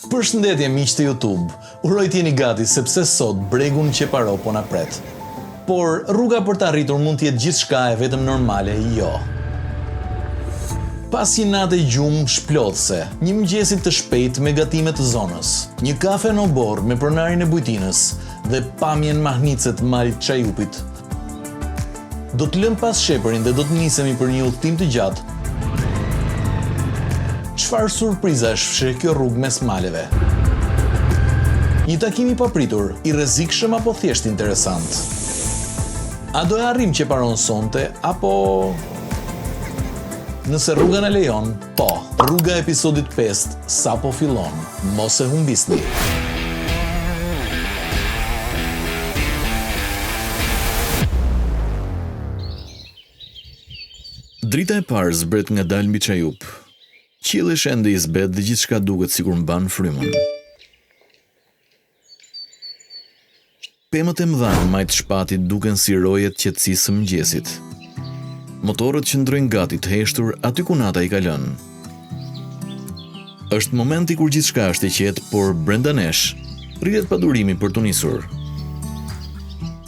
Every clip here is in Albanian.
Përshëndetje miq të YouTube, uroj t'jeni gati sepse sot bregun Qeparo po na pret. Por rruga për të arritur mund t'jetë gjithçka e vetëm normale, jo. Pas një nate gjumë shplotëse, një mëngjesit të shpejt me gatime të zonës, një kafe në borë me pronarin e bujtinës dhe pamjen mahnice të malit Çajupit, do të lëm pas shepërin dhe do të nisemi për një udhtim të gjatë. Çfarë surprizash fsheh kjo rrugë mes maleve? Një takim i papritur, i rrezikshëm apo thjesht interesant? A do e arrim Qeparon sonte apo... Nëse rruga na lejon, po, rruga episodit 5 sapo fillon. Mos e humbisni. Drita e parë zbret nga dal mbi Çajup. Qielli është ende i zbet dhe gjithçka duket sikur mban frymën. Pemët e mëdha në majt shpatit duken si rojet qetësisë së mëngjesit. Motorët qëndrojnë gati të heshtur aty ku nata i ka lënë. Është momenti kur gjithçka është e qetë, por brenda nesh rritet padurimi për të nisur.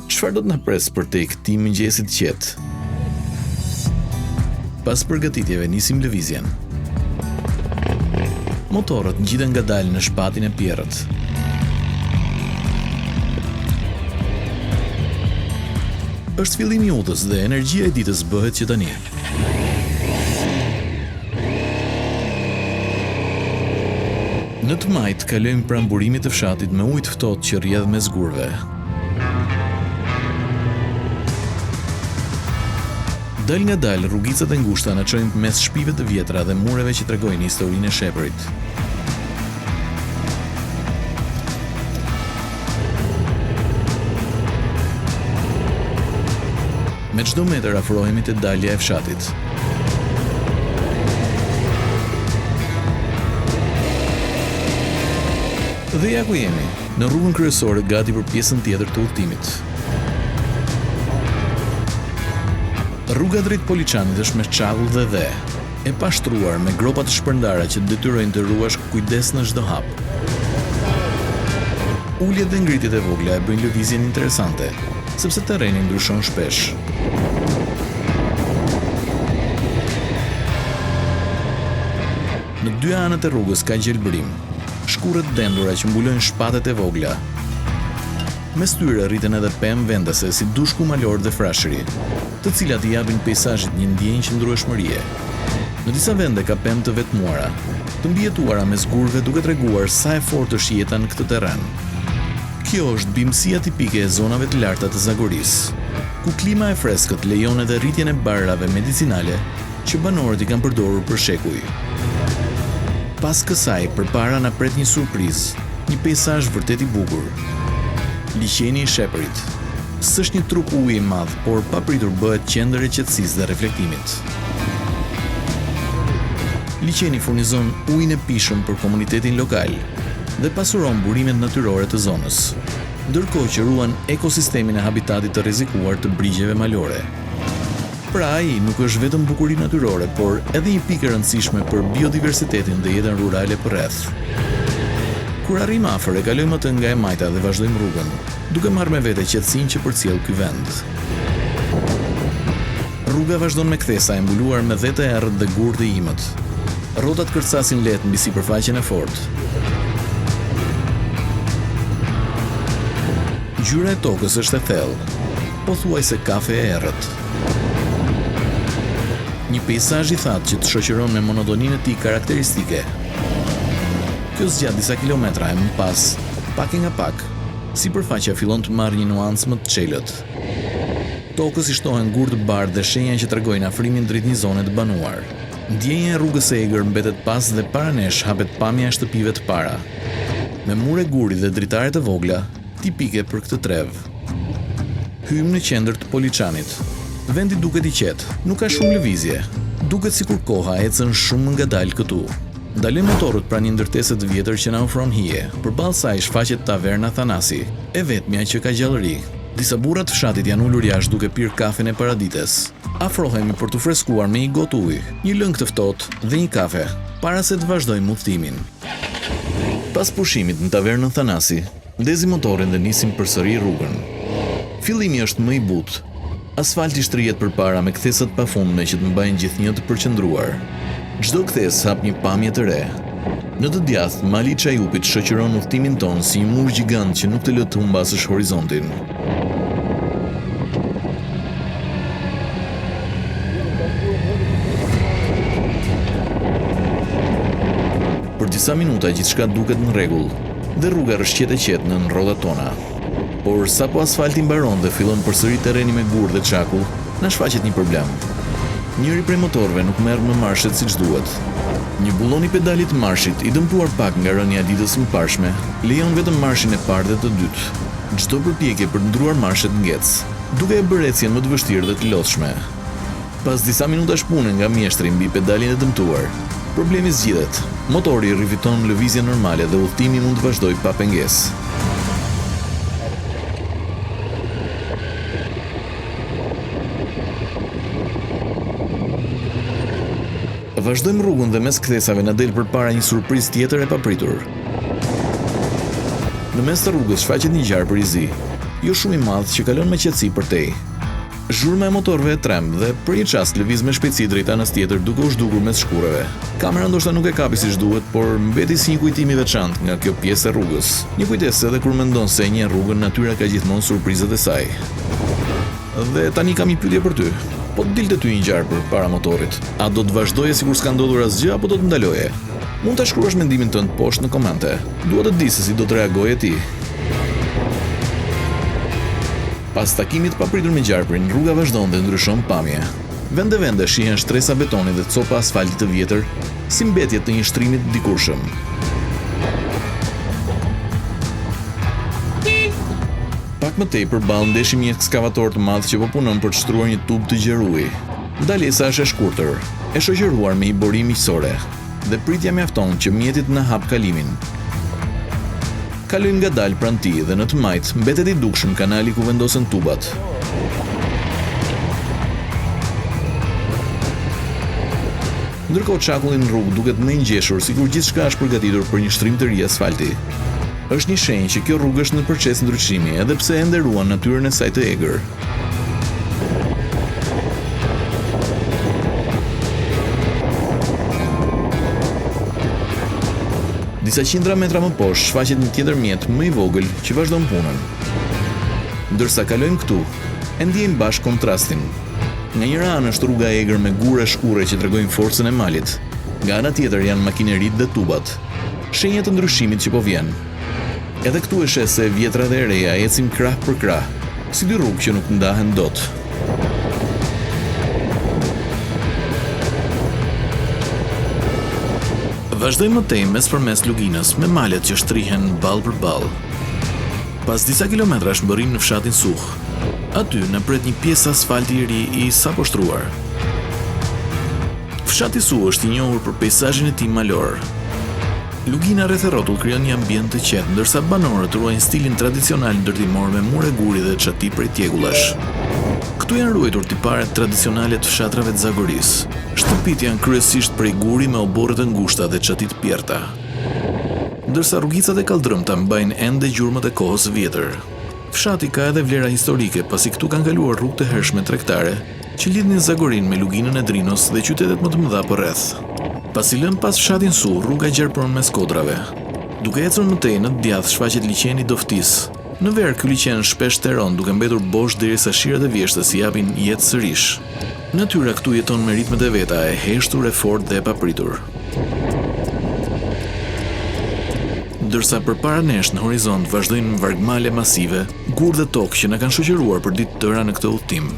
Çfarë do të na pres për te këtij mëngjesi të qetë? Pas përgatitjeve nisim lëvizjen. Motorët ngjiten ngadalë në shpatin e Pierrët. Është fillimi i udhës dhe energjia e ditës bëhet që tani. Në të majtë kalojmë pranë burimit të fshatit me ujë të ftohtë që rrjedh mes gurve. Dal nga dal, rrugicat e ngushta na çojnë mes shtëpive të vjetra dhe mureve që tregojnë historinë e shepërit. Me çdo metër afrohemi te dalja e fshatit. Dhe ja ku jemi, në rrugën kryesore gati për pjesën tjetër të udhëtimit. Rruga drejt Poliçanit është me çagull dhe e pashtruar me gropa të shpërndara që detyrojnë të ruash kujdes në çdo hap. Uljet dhe ngritjet e vogla e bëjnë lëvizjen interesante, sepse terreni ndryshon shpesh. Në dy anët e rrugës ka gjelbërim, shkurrët dendura që mbulojnë shpatet e vogla. Mes tyre rriten edhe pemë vendase si dushku malor dhe frashëri, të cilat i japin peizazhit një ndjenjë qëndrueshmërie. Në disa vende ka pemë të vetmuara, të mbijetuara mes gurve duke treguar sa e fortë është jeta në këtë terren. Kjo është bimësia tipike e zonave të larta të Zagorisë, ku klima e freskët lejon edhe rritjen e barrave medicinale që banorët i kanë përdorur për shekuj. Pas kësaj, përpara na pret një surprizë, një peizazh vërtet i bukur. Liqeni i shepërit. S'është një trup uji i madh, por papritur bëhet qendër e qetësisë dhe reflektimit. Liqeni furnizon ujin e pishëm për komunitetin lokal dhe pasuron burimet natyrore të zonës, ndërkohë që ruan ekosistemin e habitatit të rrezikuar të brigjeve malore. Pra ai nuk është vetëm bukuri natyrore, por edhe një pikë e rëndësishme për biodiversitetin dhe jetën rurale përreth. Kur arrim afër, e kalojmë atë nga e majta dhe vazhdojmë rrugën, duke marrë me vete qetësinë që përcjell ky vend. Rruga vazhdon me kthesa e mbuluar me dheta e errët dhe gurë të imët. Rrotat kërcasin lehtë mbi sipërfaqen e fortë. Ngjyra e tokës është e thellë, pothuajse kafe e errët. Një peizazh i thatë që të shoqëron me monotoninë e tij karakteristike. Kjo zgjat disa kilometra e më pas, pak e nga pak, sipërfaqja fillon të marrë një nuancë më të çelët. Tokës i shtohen gurë të bardhë dhe shenja që tregojnë afrimin drejt një zone të banuar. Ndjenja e rrugës së egër mbetet pas dhe para nesh hapet pamja e shtëpive të para, me mure guri dhe dritare të vogla, tipike për këtë trev. Hymë në qendër të Poliçanit. Vendi duket i qetë, nuk ka shumë lëvizje. Duket sikur koha ecën shumë ngadalë këtu. Ndalojnë motorët pranë një ndërtese të vjetër që na ofron hije. Përballë saj shfaqet taverna Thanasi, e vetmja që ka gjallëri. Disa burra të fshatit janë ulur jashtë duke pirë kafen e paradites. Afrohemi për t'u freskuar me një gotë ujë, një lëng të ftohtë dhe një kafe, para se të vazhdojmë udhëtimin. Pas pushimit në tavernën Thanasi, ndezi motorin dhe nisim përsëri rrugën. Fillimi është më i butë. Asfalti shtrihet përpara me kthesat pafundme që të mbajnë gjithnjë të përqendruar. Çdo kthes hap një pamje të re. Në të djathtë, mali i Çajupit shoqëron udhtimin ton si një mur gjigant që nuk të lë të humbasësh horizontin. Për disa minuta gjithçka duket në rregull dhe rruga rrëshqet e qetë nën rrodat tona. Por sapo asfalti mbaron dhe fillon përsëri terreni me gur dhe çakull, na shfaqet një problem. Njëri prej motorëve nuk merr më marshet siç duhet. Një bullon i pedalit të marshit, i dëmtuar pak nga rënja e ditës së mbarshme, lejon vetëm marshin e parë dhe të dytë. Çdo përpjekje për të ndruar marshet ngec, duke e bërë ecjen më të vështirë dhe të lodhshme. Pas disa minutash pune nga mjeshtri mbi pedalin e dëmtuar, problemi zgjidhet. Motori rifiton lëvizje normale dhe udhtimi mund të vazhdojë pa pengesë. Vazhdojmë rrugën dhe mes kthesave na del përpara një surprizë tjetër e papritur. Në mes të rrugës shfaqet një gjarpër i zi, jo shumë i madh që kalon me qetësi përtej. Zhurma e motorëve e tremb dhe për një çast lëviz me shpejtësi drejt anës tjetër duke u zhdukur mes shkurrave. Kamera ndoshta nuk e kapi siç duhet, por mbeti si një kujtim i veçantë nga kjo pjesë e rrugës. Një kujtesë edhe kur mendon se e njeh rrugën, natyra ka gjithmonë surprizat e saj. Dhe tani kam një pyetje për ty. Po të dilte ty një gjarpër para motorit, a do të vazhdoje sikur s'ka ndodhur asgjë apo do të ndaloje? Mund ta shkruash mendimin tënd poshtë në komente. Dua të di se si do të reagoje ti. Pas takimit papritur me gjarprin, rruga vazhdon dhe ndryshon pamje. Vende shihen shtresa betoni dhe copa asfaltit të vjetër, si mbetje të një shtrimit të dikurshëm. Pak më tej përballë ndeshim një ekskavator të madh që po punon për të shtruar një tub të gjerë uji. Ndalesa është e shkurtër, e shoqëruar me një borim miqësore, dhe pritja mjafton që mjetit na hap kalimin. Kalojmë ngadalë pranë tij dhe në të majtë mbetet i dukshëm kanali ku vendosen tubat. Ndërkohë çakulli në rrugë duket më i ngjeshur, sikur gjithçka është përgatitur për një shtrim të ri asfalti. Është një shenjë që kjo rrugë është në proces ndryshimi, edhe pse ende ruan natyrën e saj të egër. Disa qindra metra më poshtë shfaqet një tjetër mjet më i vogël që vazhdon punën. Ndërsa kalojmë këtu, e ndjejmë bashkë kontrastin. Nga njëra anë është rruga e egër me gura shkurre që tregojnë forcën e malit. Nga ana tjetër janë makineritë dhe tubat, shenja të ndryshimit që po vjen. Edhe këtu e sheh se vjetra dhe e reja ecin krah për krah, si dy rrugë që nuk ndahen dot. Vazhdojmë më tej mes përmes luginës me malet që shtrihen ball për ball. Pas disa kilometrash mbërrim në fshatin Suh. Aty na pret një pjesë asfalti i ri i sapo shtruar. Fshati Suh është i njohur për peizazhin e tij malor. Lugina rreth e rrotull krijon një ambient të qetë, ndërsa banorët ruajnë stilin tradicional ndërtimor me mure guri dhe çati prej tjegullash. Këtu janë ruajtur tiparet tradicionale të fshatrave të Zagorisë. Shtëpitë janë kryesisht prej guri me oborre të ngushta dhe çati të pjerta. Ndërsa rrugicat e kaldrëmta mbajnë ende gjurmët e kohës vjetër. Fshati ka edhe vlera historike, pasi këtu kanë kaluar rrugë të hershme tregtare që lidhin Zagorinë me luginën e Drinos dhe qytetet më të mëdha përreth. Pasi lëm pas fshatin Suh, rruga gjerpron mes kodrave. Duke ecur më tej në të djathtë shfaqet liçeni i Doftisë. Në ver ky liçen shpesh teron duke mbetur bosh derisa shirat e vjeshtës i japin jetë sërish. Natyra këtu jeton me ritmet e veta, e heshtur, e fortë dhe e papritur. Ndërsa përpara nesh në horizont vazhdojnë vargmale masive, gur dhe tokë që na kanë shoqëruar për ditë tëra në këtë udhtim.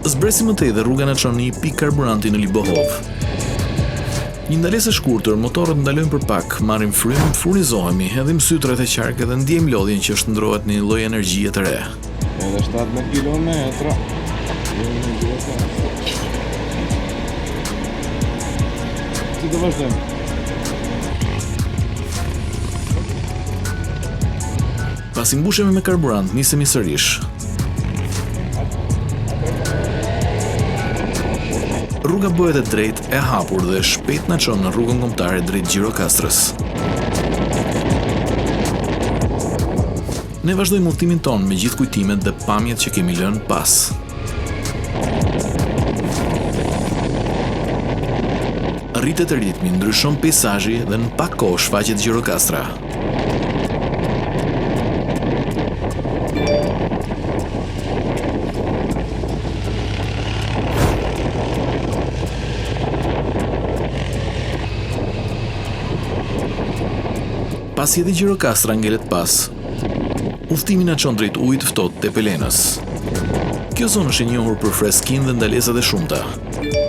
Zbresi më tej dhe rruga na çon në një pikë karburanti në Libohov. Një ndalesë e shkurtër, motorët ndalojnë për pak, marrim frym, furnizohemi, hedhim syt rreth e qark dhe ndjejmë lodhjen që shndrohet në një lloj energjie të re. Edhe 17 kilometra. Si do vazhdojmë? Pasi mbushemi me karburant, nisemi sërish. Rruga bëhet e drejtë e hapur dhe shpejt na çon në rrugën kombëtare drejt Gjirokastrës. Ne vazhdojmë udhëtimin ton me gjithë kujtimet dhe pamjet që kemi lënë pas. Rritet ritmi, ndryshon peizazhi dhe në pak kohë shfaqet Gjirokastra. Pasi edhe Gjirokastra ngelet pas, udhëtimi na çon drejt ujit ftohtë te Pelenës. Kjo zonë është e njohur për freskinë dhe ndalesat e shumta.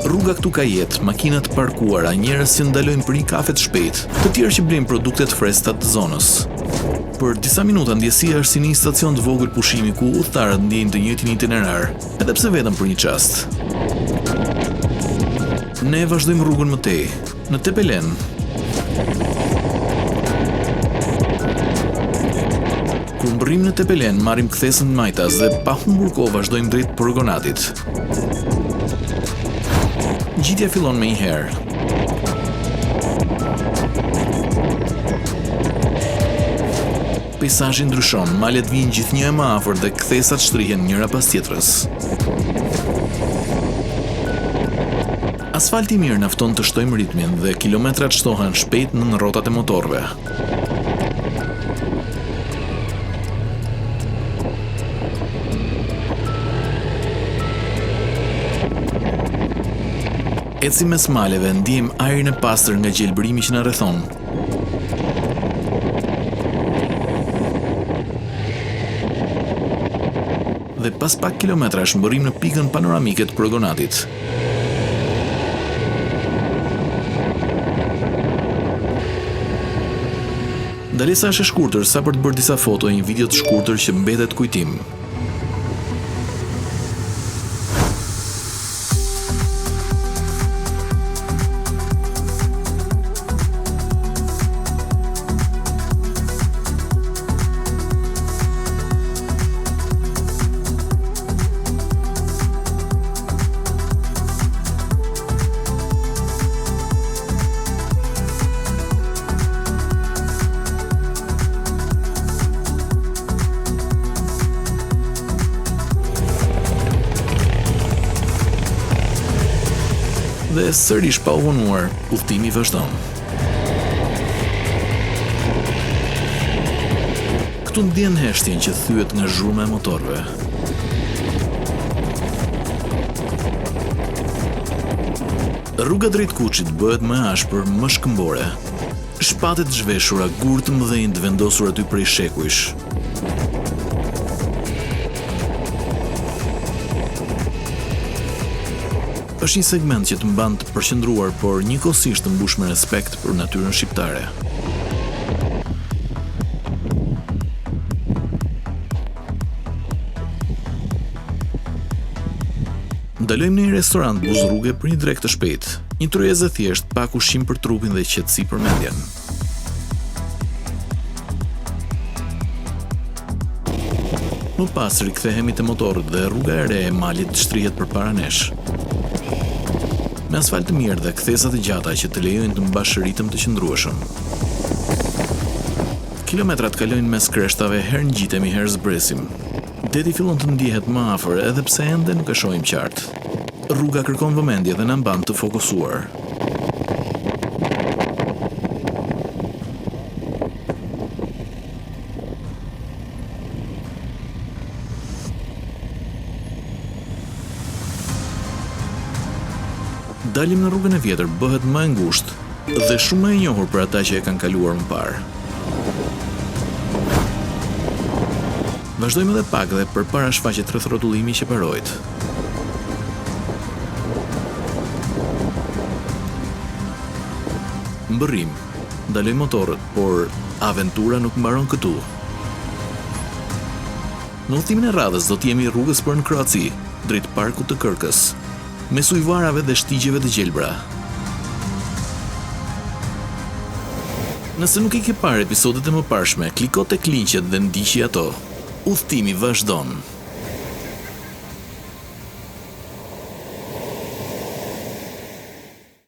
Rruga këtu ka jetë, makina të parkuara, njerëz që ndalojnë për një kafe të shpejtë, të tjerë që blejnë produkte të freskëta të zonës. Për disa minuta ndjesia është si një stacion të vogël pushimi ku udhëtarët ndjejnë të njëjtin itinerar, edhe pse vetëm për një çast. Ne vazhdojmë rrugën më tej, në Tepelen. Kur mbërrim në Tepelen, marrim kthesën në Majtas dhe pa humbur kohë vazhdojmë drejt Prgonatit. Gjitja fillon me një herë. Peizazhi ndryshon, malet vijnë gjithnjë e më afër dhe kthesat shtrihen njëra pas tjetrës. Asfalti i mirë na fton të shtojmë ritmin dhe kilometrat shtohen shpejt në rrotat e motorëve. Ecim mes maleve, ndjejmë ajrin e pastër nga gjelbërimi që na rrethon. Dhe pas pak kilometrash mbërrim në pikën panoramike të Prgonatit. Ndalesa është e shkurtër sa për të bërë disa foto e një video të shkurtër që mbetet kujtim. Dhe sërish pa u vonuar, udhëtimi vazhdon. Këtu ndjen heshtjen që thyet nga zhurma e motorëve. Rruga drejt Kuçit bëhet më e ashpër, më shkëmbore. Shpatet zhveshura, gur të mëdhenj të vendosur aty prej shekujsh. Është një segment që të mban të përqendruar, por njëkohësisht të mbush me respekt për natyrën shqiptare. Ndalojmë në një restorant buz rruge për një drekë të shpejtë, një tryezë e thjeshtë, pak ushqim për trupin dhe qetësi për mendjen. Më pas rikthehemi te motorët dhe rruga e re e malit shtrihet përpara nesh. Me asfalt të mirë dhe kthesat e gjata që të lejojnë të mbash ritëm të qëndrueshëm. Kilometrat kalojnë mes kreshtave, herë ngjitemi, herë zbresim. Deti fillon të ndihet më afër, edhe pse ende nuk e shohim qartë. Rruga kërkon vëmendje dhe na mban të fokusuar. Dalim në rrugën e vjetër, bëhet më e ngushtë dhe shumë më e njohur për ata që e kanë kaluar më parë. Vazhdojmë edhe pak dhe përpara shfaqet rreth rrotullimi që mbarojt. Mbërrim, ndalojnë motorët, por aventura nuk mbaron këtu. Në udhëtimin e radhës do të jemi rrugës për në Kroaci, drejt parkut të Kërkës, mes ujvarave dhe shtigjeve të gjelbra. Nëse nuk i ke parë episodet e mëparshme, kliko tek linqet dhe ndiqi ato. Udhtimi vazhdon.